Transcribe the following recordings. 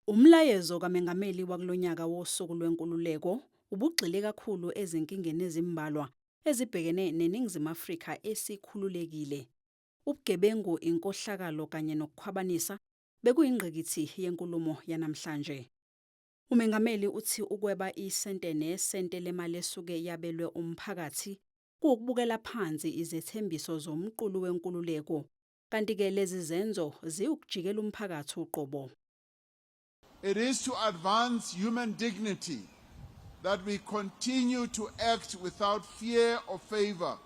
Umlayezo kaMengameli wakulonyaka wosuku lwenkululeko ubugxile kakhulu ezinkingeni ezimbalwa ezibhekene neNingizimu Afrika esikhululekile. Ubugebengu, inkohlakalo kanye nokukhwabanisa bekuyingqikithi yenkulumo yanamhlanje. UMengameli uthi ukweba isente nesente lemali esuke yabelwe umphakathi kuwukubukela phansi izethembiso zomqulu wenkululeko, kanti-ke lezi zenzo ziwukujikela umphakathi uqobo. It is to advance human dignity that we continue to act without fear or favor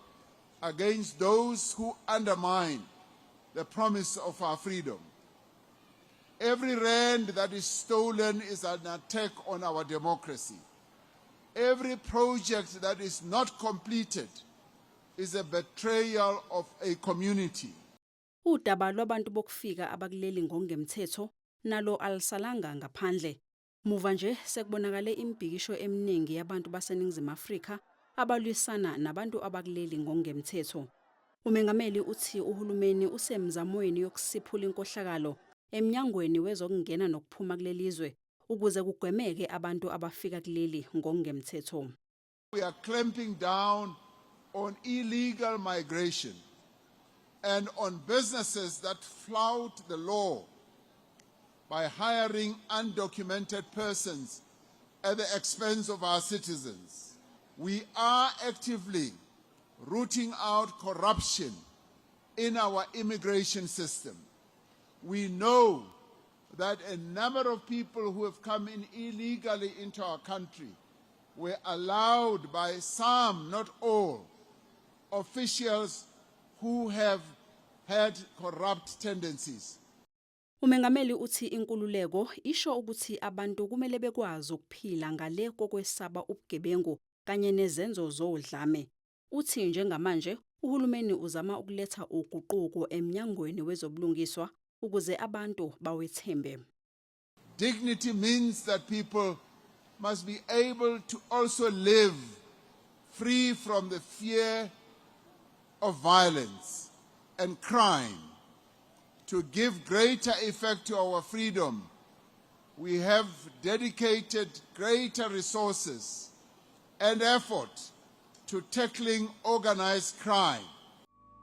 against those who undermine the promise of our freedom. Every rand that is stolen is an attack on our democracy. Every project that is not completed is a betrayal of a community. Udaba lwabantu bokufika abakuleli ngokungemthetho nalo alisalanga ngaphandle. Muva nje sekubonakale impikisho eminingi yabantu baseNingizimu Afrika abalwisana nabantu abakuleli ngokungemthetho. UMengameli uthi uhulumeni usemzamweni yokusiphula inkohlakalo emnyangweni wezokungena nokuphuma kulelizwe ukuze kugwemeke abantu abafika kuleli ngokungemthetho. We are clamping down on illegal migration and on businesses that flout the law by hiring undocumented persons at the expense of our citizens. We are actively rooting out corruption in our immigration system. We know that a number of people who have come in illegally into our country were allowed by some, not all, officials who have had corrupt tendencies. UMengameli uthi inkululeko isho ukuthi abantu kumele bekwazi ukuphila ngale kokwesaba ubugebengu kanye nezenzo zodlame. Uthi njengamanje uhulumeni uzama ukuletha uguquko emnyangweni wezobulungiswa ukuze abantu bawethembe. Dignity means that people must be able to also live free from the fear of violence and crime. To give greater effect to our freedom, we have dedicated greater resources and effort to tackling organized crime.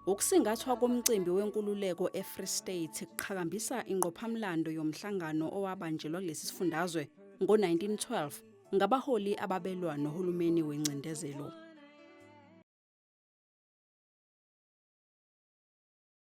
Ukusingathwa komcimbi wenkululeko eFree State kuqhakambisa ingqophamlando yomhlangano owabanjelwa kulesi sifundazwe ngo-1912 ngabaholi ababelwa nohulumeni wencindezelo.